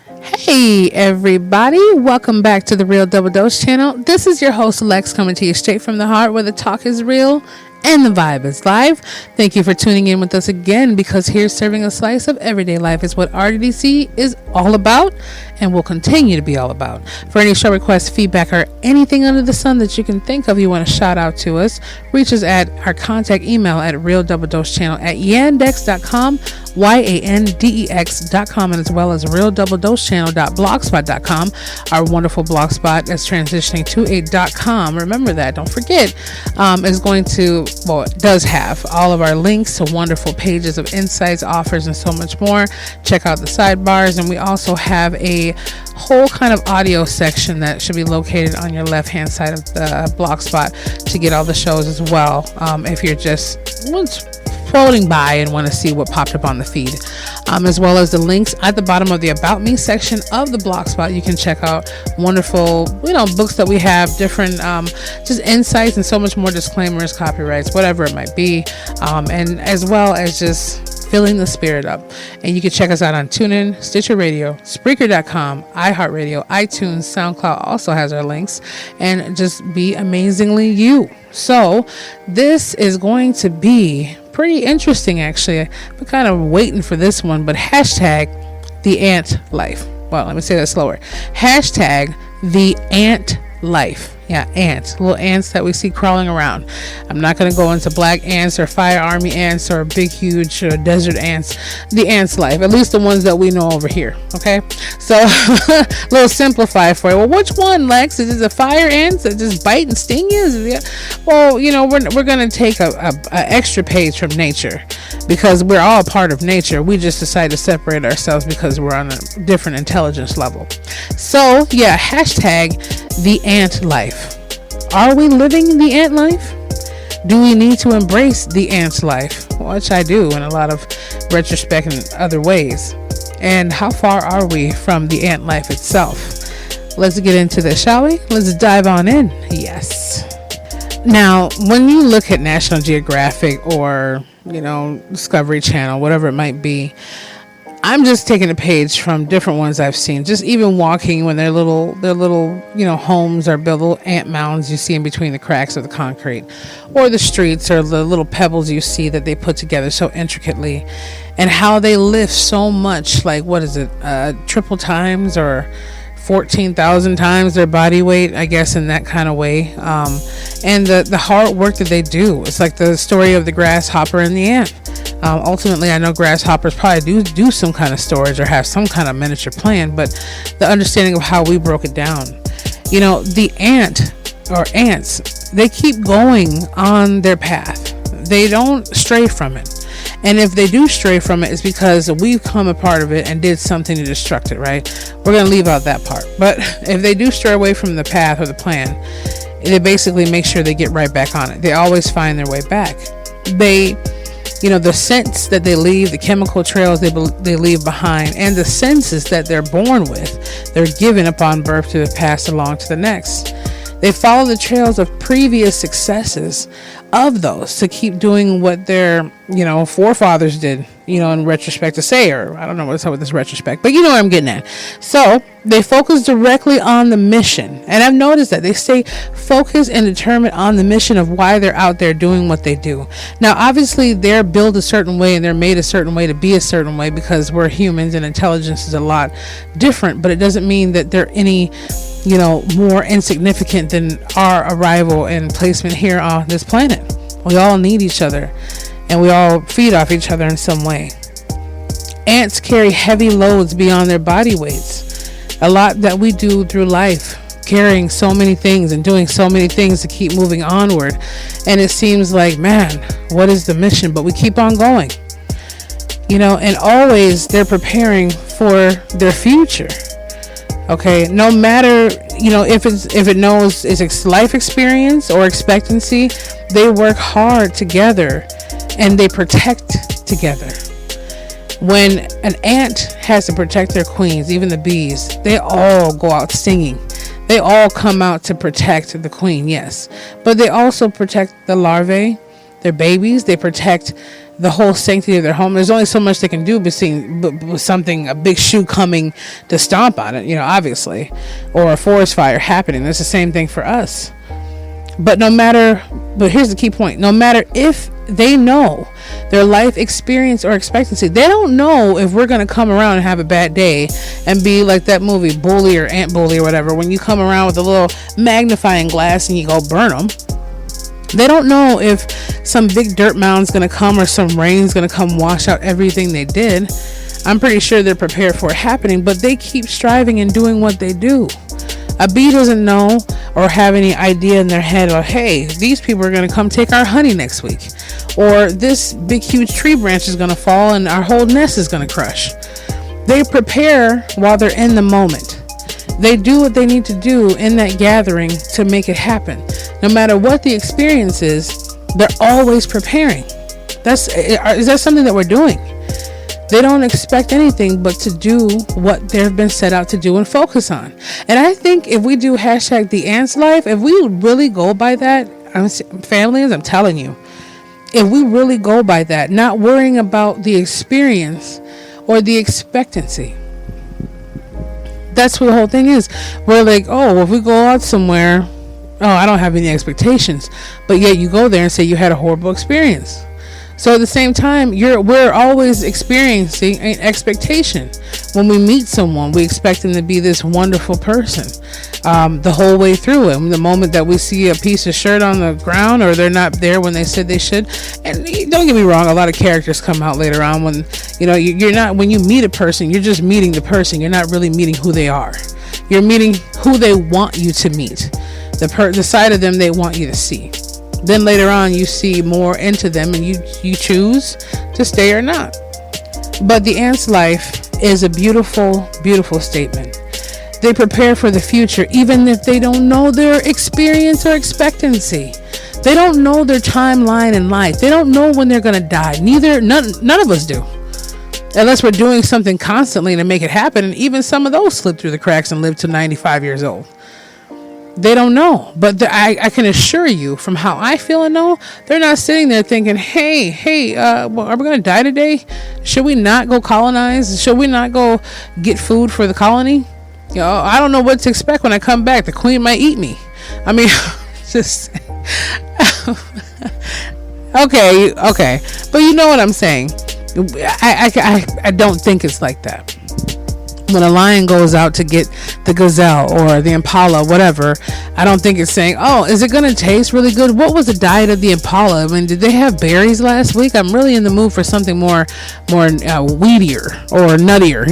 Hey everybody, welcome back to the Real Double Dose channel. This is your host Lex coming to you straight from the heart where the talk is real and the vibe is live. Thank you for tuning in with us again, because here serving a slice of everyday life is what RDC is all about and will continue to be all about. For any show requests, feedback, or anything under the sun that you can think of you want to shout out to us, reach us at our contact email at realdoubledosechannel@yandex.com, yandex.com, and as well as realdoubledosechannel.blogspot.com. Our wonderful blogspot is transitioning to a .com. Remember that, don't forget. Is going to, well, it does have all of our links to wonderful pages of insights, offers, and so much more. Check out the sidebars, and we also have a whole kind of audio section that should be located on your left hand side of the blogspot to get all the shows as well. If you're just floating by and want to see what popped up on the feed, as well as the links at the bottom of the About Me section of the blogspot. You can check out wonderful, books that we have, different just insights and so much more, disclaimers, copyrights, whatever it might be, and as well as just filling the spirit up. And you can check us out on TuneIn, Stitcher Radio, Spreaker.com, iHeartRadio, iTunes, SoundCloud also has our links, and just be amazingly you. So this is going to be pretty interesting, actually. I've been kind of waiting for this one, but hashtag the ant life. Well, let me say that slower. Hashtag the ant life. Yeah, ants, little ants that we see crawling around. I'm not going to go into black ants or fire army ants or big, huge desert ants. The ants life, at least the ones that we know over here. Okay, so a little simplify for you. Well, which one, Lex? Is it the fire ants that just bite and sting you? Well, we're going to take a extra page from nature, because we're all part of nature. We just decide to separate ourselves because we're on a different intelligence level. So yeah, hashtag the ant life. Are we living the ant life? Do we need to embrace the ant's life? Which I do in a lot of retrospect and other ways. And how far are we from the ant life itself? Let's get into this, shall we? Let's dive on in. Yes. Now, when you look at National Geographic or, Discovery Channel, whatever it might be, I'm just taking a page from different ones I've seen. Just even walking when their little, homes are built, little ant mounds you see in between the cracks of the concrete, or the streets, or the little pebbles you see that they put together so intricately, and how they lift so much, like, what is it, triple times or 14,000 times their body weight, I guess, in that kind of way. And the hard work that they do. It's like the story of the grasshopper and the ant. Ultimately, I know grasshoppers probably do some kind of storage or have some kind of miniature plan, but the understanding of how we broke it down. The ant or ants, they keep going on their path. They don't stray from it. And if they do stray from it, it's because we've come a part of it and did something to destruct it, right? We're going to leave out that part. But if they do stray away from the path or the plan, they basically make sure they get right back on it. They always find their way back. The scents that they leave, the chemical trails they leave behind, and the senses that they're born with, they're given upon birth to pass along to the next. They follow the trails of previous successes of those to keep doing what their, forefathers did, in retrospect to say, or I don't know what's up with this retrospect, but you know what I'm getting at. So they focus directly on the mission. And I've noticed that they stay focused and determined on the mission of why they're out there doing what they do. Now, obviously they're built a certain way and they're made a certain way to be a certain way, because we're humans and intelligence is a lot different, but it doesn't mean that they're any more insignificant than our arrival and placement here on this planet. We all need each other and we all feed off each other in some way. Ants carry heavy loads beyond their body weights. A lot that we do through life, carrying so many things and doing so many things to keep moving onward. And it seems like, man, what is the mission? But we keep on going, and always they're preparing for their future. Okay, no matter, if it knows it's life experience or expectancy, they work hard together and they protect together. When an ant has to protect their queens, even the bees, they all go out singing. They all come out to protect the queen, yes. But they also protect the larvae, their babies. They protect the whole sanctity of their home. There's only so much they can do with something, a big shoe coming to stomp on it, obviously, or a forest fire happening. It's the same thing for us. But here's the key point. No matter if they know their life experience or expectancy, they don't know if we're going to come around and have a bad day and be like that movie Bully or Aunt Bully or whatever, when you come around with a little magnifying glass and you go burn them. They don't know if some big dirt mound's going to come or some rain's going to come wash out everything they did. I'm pretty sure they're prepared for it happening, but they keep striving and doing what they do. A bee doesn't know or have any idea in their head of, hey, these people are going to come take our honey next week. Or this big, huge tree branch is going to fall and our whole nest is going to crush. They prepare while they're in the moment. They do what they need to do in that gathering to make it happen. No matter what the experience is, they're always preparing. Is that something that we're doing? They don't expect anything but to do what they've been set out to do and focus on. And I think if we do hashtag the ants life, if we really go by that, families, I'm telling you, if we really go by that, not worrying about the experience or the expectancy, that's what the whole thing is. We're like, oh, if we go out somewhere, I don't have any expectations. But yet you go there and say you had a horrible experience. So at the same time, we're always experiencing an expectation. When we meet someone, we expect them to be this wonderful person the whole way through. And the moment that we see a piece of shirt on the ground, or they're not there when they said they should, and don't get me wrong, a lot of characters come out later on when you're not, when you meet a person, you're just meeting the person. You're not really meeting who they are. You're meeting who they want you to meet, the side of them they want you to see. Then later on, you see more into them and you choose to stay or not. But the ant's life is a beautiful, beautiful statement. They prepare for the future, even if they don't know their experience or expectancy. They don't know their timeline in life. They don't know when they're going to die. None of us do. Unless we're doing something constantly to make it happen. And even some of those slip through the cracks and live to 95 years old. They don't know, but I can assure you from how I feel and know, they're not sitting there thinking, hey, are we going to die today? Should we not go colonize? Should we not go get food for the colony? I don't know what to expect when I come back. The queen might eat me. I mean, just, okay. But you know what I'm saying? I don't think it's like that. When a lion goes out to get the gazelle or the impala, whatever, I don't think it's saying, oh, is it going to taste really good? What was the diet of the impala? I mean, did they have berries last week? I'm really in the mood for something more weedier or nuttier,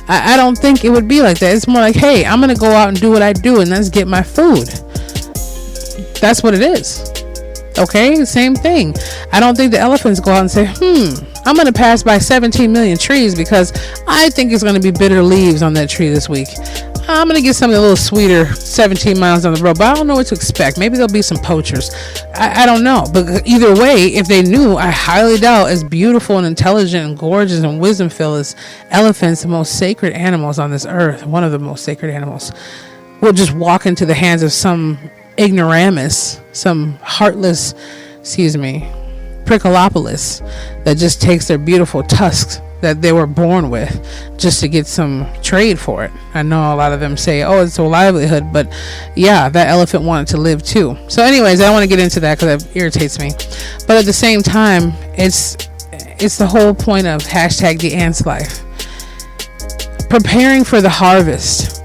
I don't think it would be like that. It's more like, hey, I'm going to go out and do what I do, and that's get my food. That's what it is. Okay, same thing. I don't think the elephants go out and say, I'm going to pass by 17 million trees because I think it's going to be bitter leaves on that tree this week. I'm going to get something a little sweeter 17 miles down the road, but I don't know what to expect. Maybe there'll be some poachers. I don't know. But either way, if they knew, I highly doubt, as beautiful and intelligent and gorgeous and wisdom-filled as elephants, the most sacred animals on this earth, one of the most sacred animals, will just walk into the hands of some ignoramus, some heartless, Prickolopolis that just takes their beautiful tusks that they were born with just to get some trade for it. I know a lot of them say, oh, it's a livelihood, but yeah, that elephant wanted to live too. So anyways, I don't want to get into that because it irritates me. But at the same time, it's the whole point of hashtag the ants life. Preparing for the harvest.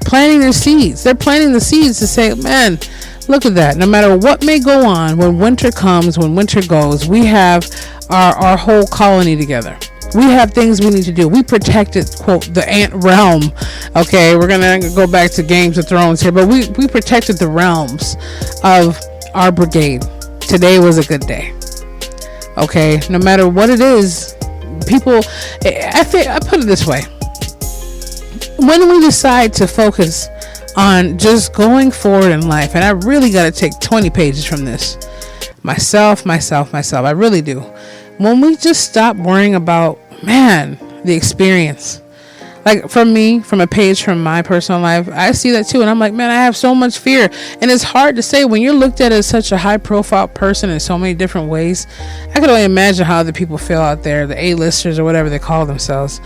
Planting their seeds. They're planting the seeds to say, man, look at that. No matter what may go on, when winter comes, when winter goes, we have our whole colony together. We have things we need to do. We protected, quote, the ant realm. Okay, we're going to go back to Games of Thrones here, but we protected the realms of our brigade. Today was a good day. Okay, no matter what it is, people, I put it this way. When we decide to focus on just going forward in life, and I really got to take 20 pages from this, myself, I really do. When we just stop worrying about, the experience, Like from me, from a page from my personal life, I see that too. And I'm like, man, I have so much fear. And it's hard to say when you're looked at as such a high profile person in so many different ways. I could only imagine how other people feel out there, the A-listers or whatever they call themselves.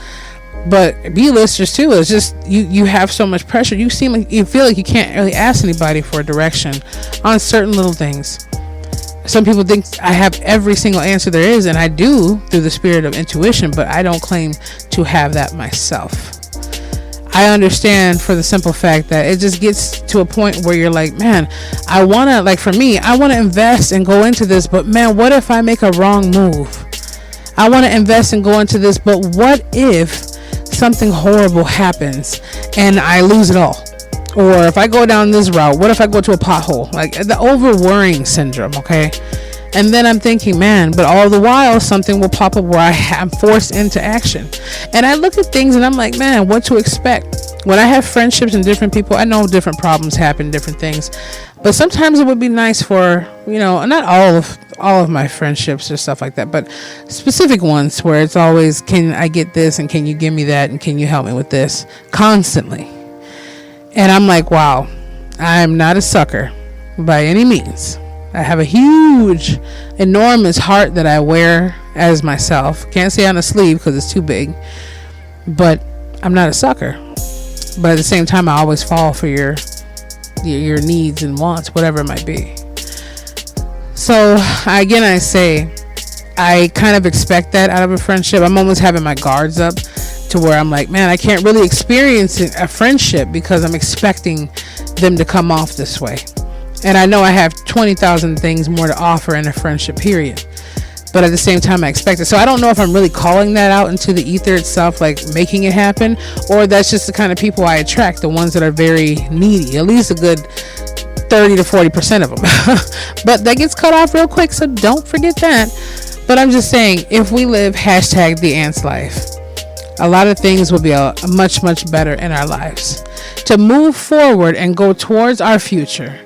But B-listers too, it's just you have so much pressure. You feel like you can't really ask anybody for a direction on certain little things. Some people think I have every single answer there is, and I do through the spirit of intuition, but I don't claim to have that myself. I understand for the simple fact that it just gets to a point where you're like, man, I want to, like for me, I want to invest and go into this, but man, what if I make a wrong move? I want to invest and go into this, but what if something horrible happens and I lose it all? Or if I go down this route, what if I go to a pothole? Like the over worrying syndrome, okay? And then I'm thinking, man, but all the while something will pop up where I'm forced into action. And I look at things and I'm like, man, what to expect? When I have friendships and different people, I know different problems happen, different things. But sometimes it would be nice for, not all of my friendships or stuff like that, but specific ones where it's always, can I get this and can you give me that and can you help me with this constantly? And I'm like, wow, I'm not a sucker by any means. I have a huge, enormous heart that I wear as myself. Can't say on a sleeve because it's too big, but I'm not a sucker. But at the same time, I always fall for your needs and wants, whatever it might be. So I say, I kind of expect that out of a friendship. I'm almost having my guards up to where I'm like, man, I can't really experience a friendship because I'm expecting them to come off this way. And I know I have 20,000 things more to offer in a friendship period. But at the same time, I expect it. So I don't know if I'm really calling that out into the ether itself, like making it happen, or that's just the kind of people I attract, the ones that are very needy, at least a good 30 to 40% of them. But that gets cut off real quick, so don't forget that. But I'm just saying, if we live hashtag the ants life, a lot of things will be much, much better in our lives. To move forward and go towards our future,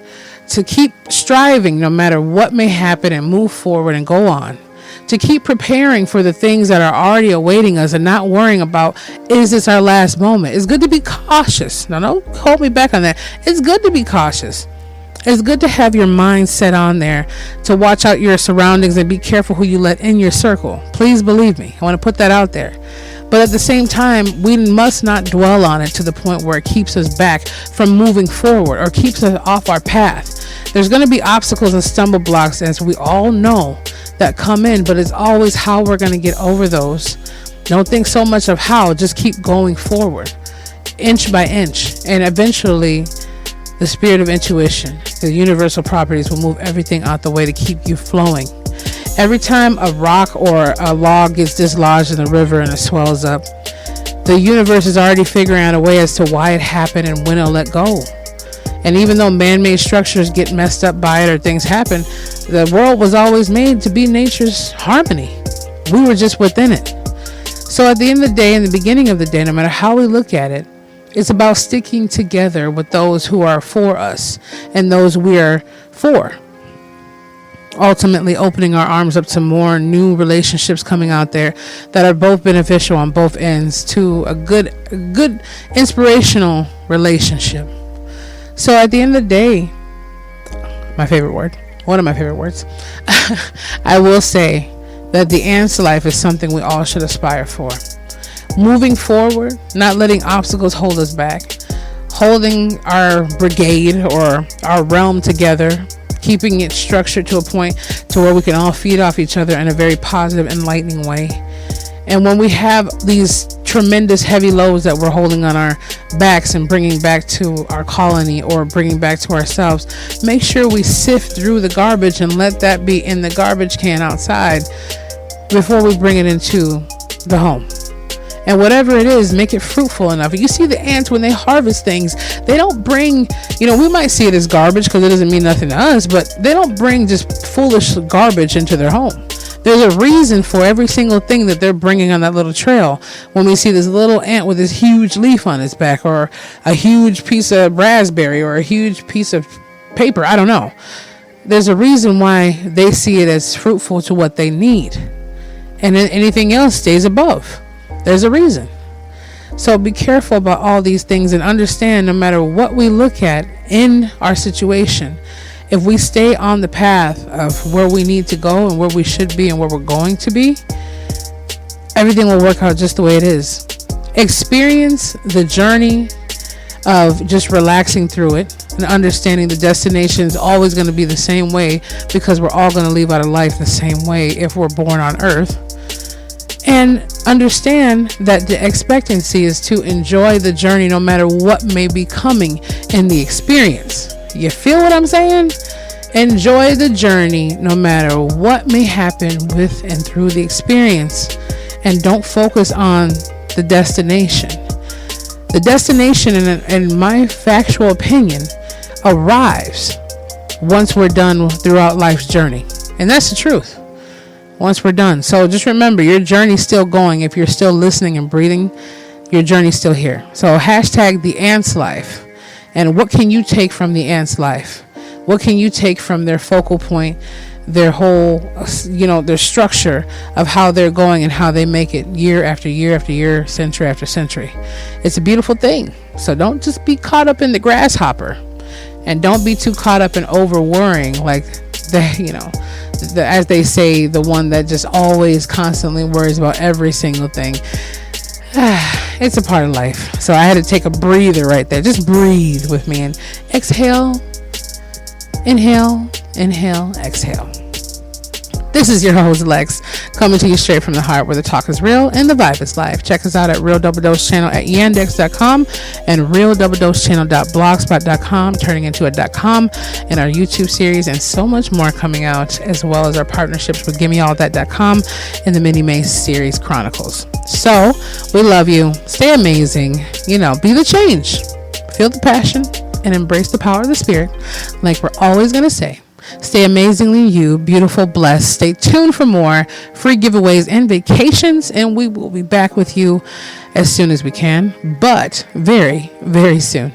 to keep striving no matter what may happen and move forward and go on. To keep preparing for the things that are already awaiting us and not worrying about, is this our last moment? It's good to be cautious. Now, don't hold me back on that. It's good to be cautious. It's good to have your mind set on there, to watch out your surroundings and be careful who you let in your circle. Please believe me. I want to put that out there. But at the same time, we must not dwell on it to the point where it keeps us back from moving forward or keeps us off our path. There's going to be obstacles and stumble blocks, as we all know, that come in, but it's always how we're going to get over those. Don't think so much of how, just keep going forward, inch by inch, and eventually the spirit of intuition, the universal properties, will move everything out the way to keep you flowing. Every time a rock or a log gets dislodged in the river and it swells up, the universe is already figuring out a way as to why it happened and when it'll let go. And even though man-made structures get messed up by it or things happen, the world was always made to be nature's harmony. We were just within it. So at the end of the day, in the beginning of the day, no matter how we look at it, it's about sticking together with those who are for us and those we are for. Ultimately opening our arms up to more new relationships coming out there that are both beneficial on both ends, to a good inspirational relationship. So at the end of the day, one of my favorite words, I will say that the ants life is something we all should aspire for. Moving forward, not letting obstacles hold us back, holding our brigade or our realm together, keeping it structured to a point to where we can all feed off each other in a very positive, enlightening way. And when we have these tremendous heavy loads that we're holding on our backs and bringing back to our colony or bringing back to ourselves, make sure we sift through the garbage and let that be in the garbage can outside before we bring it into the home. And whatever it is, make it fruitful enough. You see the ants, when they harvest things, they don't bring, we might see it as garbage because it doesn't mean nothing to us, but they don't bring just foolish garbage into their home. There's a reason for every single thing that they're bringing on that little trail. When we see this little ant with this huge leaf on its back, or a huge piece of raspberry, or a huge piece of paper, I don't know. There's a reason why they see it as fruitful to what they need. And then anything else stays above. There's a reason. So be careful about all these things and understand no matter what we look at in our situation, if we stay on the path of where we need to go and where we should be and where we're going to be, everything will work out just the way it is. Experience the journey of just relaxing through it and understanding the destination is always going to be the same way, because we're all going to leave out of life the same way if we're born on earth. And understand that the expectancy is to enjoy the journey no matter what may be coming in the experience. You feel what I'm saying? Enjoy the journey no matter what may happen with and through the experience. And don't focus on the destination. The destination, in my factual opinion, arrives once we're done throughout life's journey. And that's the truth. Once we're done. So just remember, your journey's still going. If you're still listening and breathing, your journey's still here. So hashtag the ant's life. And what can you take from the ant's life? What can you take from their focal point, their whole, their structure of how they're going and how they make it year after year after year, century after century? It's a beautiful thing. So don't just be caught up in the grasshopper, and don't be too caught up in over worrying, like as they say, the one that just always constantly worries about every single thing. It's a part of life. So I had to take a breather right there. Just breathe with me and exhale, inhale, exhale. This is your host, Lex, coming to you straight from the heart, where the talk is real and the vibe is live. Check us out at Real Double Dose Channel at yandex.com and realdoubledosechannel.blogspot.com, turning into a .com, and our YouTube series, and so much more coming out, as well as our partnerships with GimmeAllThat.com and the Mini Mace series Chronicles. So we love you. Stay amazing. Be the change. Feel the passion and embrace the power of the spirit, like we're always going to say. Stay amazingly you, beautiful, blessed. Stay tuned for more free giveaways and vacations, and we will be back with you as soon as we can, but very, very soon.